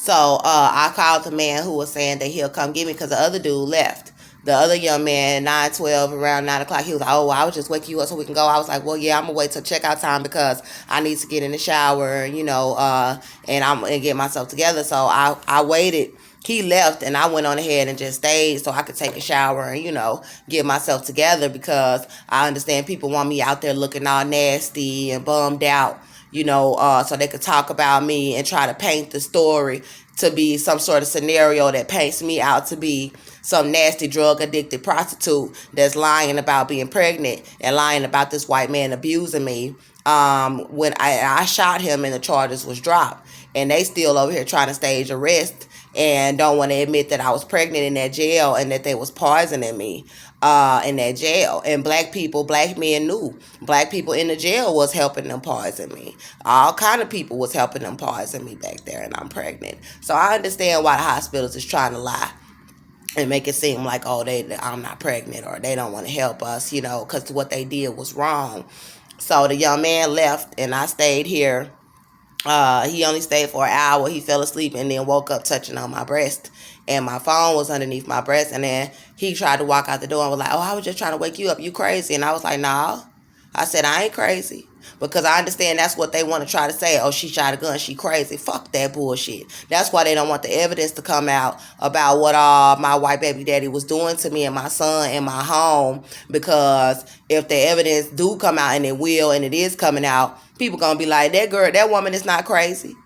So I called the man who was saying that he'll come get me because the other dude left. The other young man, 9:12, around 9 o'clock, he was like, oh, I would just wake you up so we can go. I was like, well, yeah, I'm going to wait till checkout time because I need to get in the shower, and get myself together. So I waited. He left, and I went on ahead and just stayed so I could take a shower and, get myself together because I understand people want me out there looking all nasty and bummed out, so they could talk about me and try to paint the story to be some sort of scenario that paints me out to be some nasty drug addicted prostitute that's lying about being pregnant and lying about this white man abusing me. When I shot him and the charges was dropped, and they still over here trying to stage arrest and don't want to admit that I was pregnant in that jail and that they was poisoning me in that jail. And black men knew. Black people in the jail was helping them poison me. All kind of people was helping them poison me back there, and I'm pregnant. So I understand why the hospitals is trying to lie and make it seem like, oh, I'm not pregnant, or they don't want to help us, because what they did was wrong. So the young man left, and I stayed here. He only stayed for an hour. He fell asleep and then woke up touching on my breast. And my phone was underneath my breast. And then he tried to walk out the door and was like, oh, I was just trying to wake you up. You crazy? And I was like, no. I said, I ain't crazy. Because I understand that's what they want to try to say. Oh, she shot a gun. She crazy. Fuck that bullshit. That's why they don't want the evidence to come out about what my white baby daddy was doing to me and my son in my home. Because if the evidence do come out, and it will, and it is coming out, people going to be like, that woman is not crazy.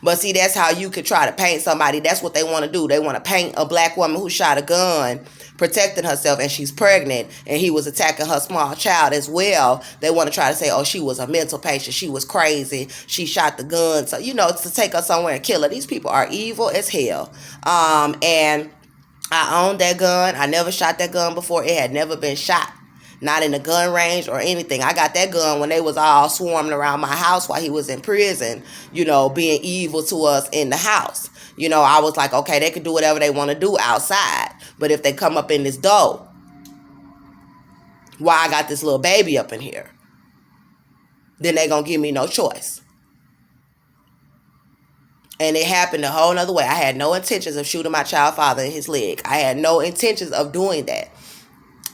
But see, that's how you could try to paint somebody. That's what they want to do. They want to paint a black woman who shot a gun, protecting herself, and she's pregnant, and he was attacking her small child as well. They want to try to say, oh, she was a mental patient. She was crazy. She shot the gun. So, to take her somewhere and kill her. These people are evil as hell. And I owned that gun. I never shot that gun before. It had never been shot. Not in a gun range or anything. I got that gun when they was all swarming around my house while he was in prison, being evil to us in the house. I was like, okay, they can do whatever they want to do outside. But if they come up in this door, why I got this little baby up in here, then they going to give me no choice. And it happened a whole nother way. I had no intentions of shooting my child father in his leg. I had no intentions of doing that.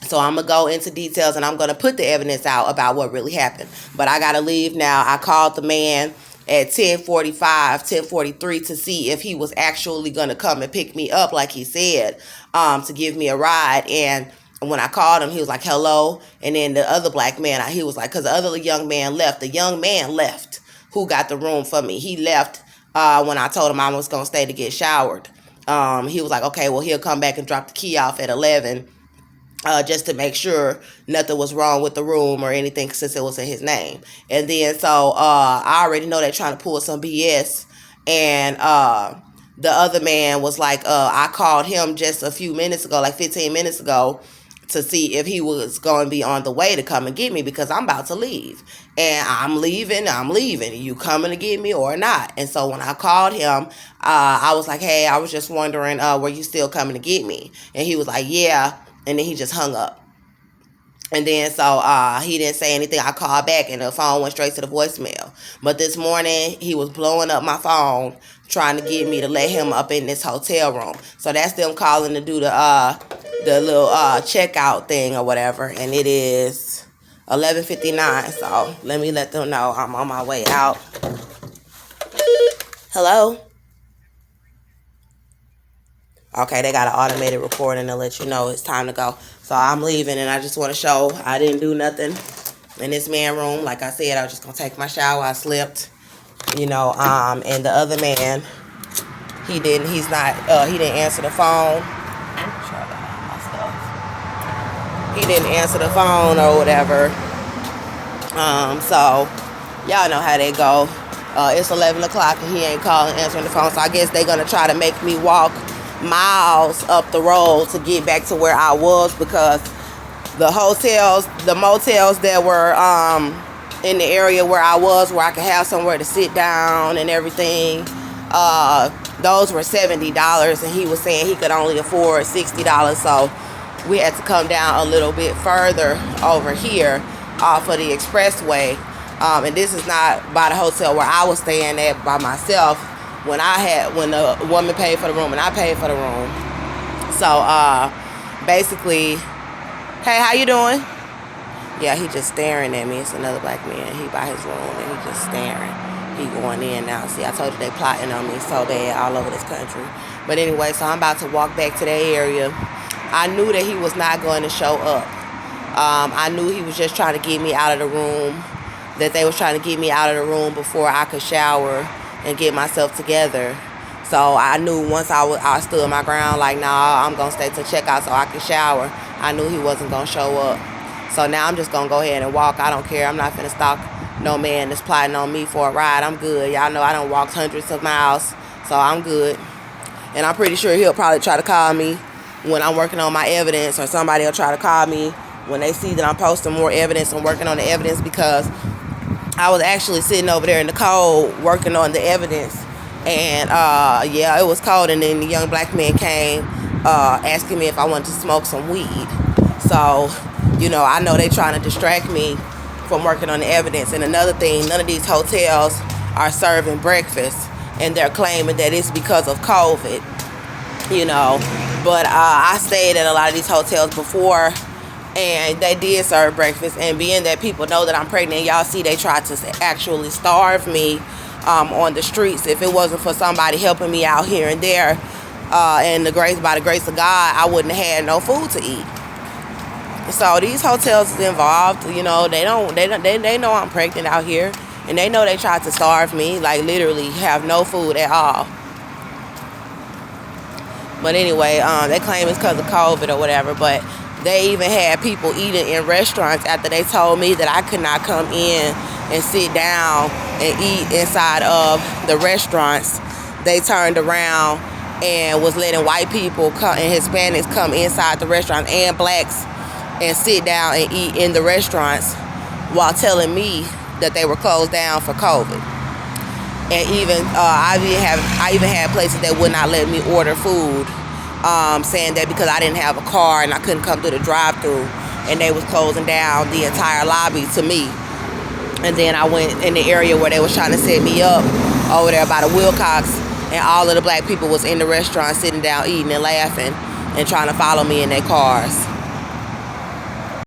So I'm going to go into details, and I'm going to put the evidence out about what really happened. But I got to leave now. I called the man at 10:43 to see if he was actually going to come and pick me up like he said, to give me a ride. And when I called him, he was like, hello. And then the other black man, he was like, because the other young man left. The young man left who got the room for me. He left when I told him I was going to stay to get showered. He was like, okay, well, he'll come back and drop the key off at 11. Just to make sure nothing was wrong with the room or anything, since it was in his name. And then so I already know they're trying to pull some BS. And the other man was like, I called him just a few minutes ago, like 15 minutes ago, to see if he was going to be on the way to come and get me, because I'm about to leave. And I'm leaving. You coming to get me or not? And so when I called him, I was like, hey, I was just wondering, were you still coming to get me? And he was like, yeah. And then he just hung up. And then so he didn't say anything. I called back, and the phone went straight to the voicemail. But this morning, he was blowing up my phone, trying to get me to let him up in this hotel room. So that's them calling to do the little checkout thing or whatever. And it is 11:59. So let me let them know I'm on my way out. Hello? Okay, they got an automated recording to let you know it's time to go. So I'm leaving, and I just want to show I didn't do nothing in this man room. Like I said, I was just going to take my shower. I slept, and the other man, he didn't answer the phone. He didn't answer the phone or whatever. So y'all know how they go. It's 11 o'clock, and he ain't calling, answering the phone. So I guess they're going to try to make me walk miles up the road to get back to where I was, because the motels that were in the area where I was, where I could have somewhere to sit down and everything, those were $70, and he was saying he could only afford $60. So we had to come down a little bit further over here off of the expressway. And this is not by the hotel where I was staying at by myself. when the woman paid for the room and I paid for the room. So basically, hey, how you doing? Yeah, he just staring at me. It's another black man. He by his room and he just staring. He going in now. See, I told you they plotting on me so bad all over this country. But anyway, so I'm about to walk back to that area. I knew that he was not going to show up. I knew he was just trying to get me out of the room, that they was trying to get me out of the room before I could shower and get myself together. So I knew once I stood my ground, like, nah, I'm going to stay to checkout so I could shower. I knew he wasn't going to show up. So now I'm just going to go ahead and walk. I don't care. I'm not finna stalk no man that's plotting on me for a ride. I'm good. Y'all know I done walked hundreds of miles, so I'm good. And I'm pretty sure he'll probably try to call me when I'm working on my evidence, or somebody will try to call me when they see that I'm posting more evidence and working on the evidence, because I was actually sitting over there in the cold working on the evidence. And yeah, it was cold, and then the young black man came asking me if I wanted to smoke some weed. So, you know, I know they trying to distract me from working on the evidence. And another thing, none of these hotels are serving breakfast, and they're claiming that it's because of COVID, you know. But I stayed at a lot of these hotels before, and they did serve breakfast. And being that people know that I'm pregnant, y'all see they tried to actually starve me on the streets. If it wasn't for somebody helping me out here and there, and by the grace of God, I wouldn't have had no food to eat. So these hotels is involved, you know. They know I'm pregnant out here, and they know they tried to starve me, like literally have no food at all. But anyway, they claim it's because of COVID or whatever. But they even had people eating in restaurants after they told me that I could not come in and sit down and eat inside of the restaurants. They turned around and was letting white people come and Hispanics come inside the restaurant, and blacks, and sit down and eat in the restaurants, while telling me that they were closed down for COVID. And even I even had places that would not let me order food, saying that because I didn't have a car and I couldn't come through the drive-thru, and they was closing down the entire lobby to me. And then I went in the area where they was trying to set me up over there by the Wilcox, and all of the black people was in the restaurant sitting down eating and laughing and trying to follow me in their cars.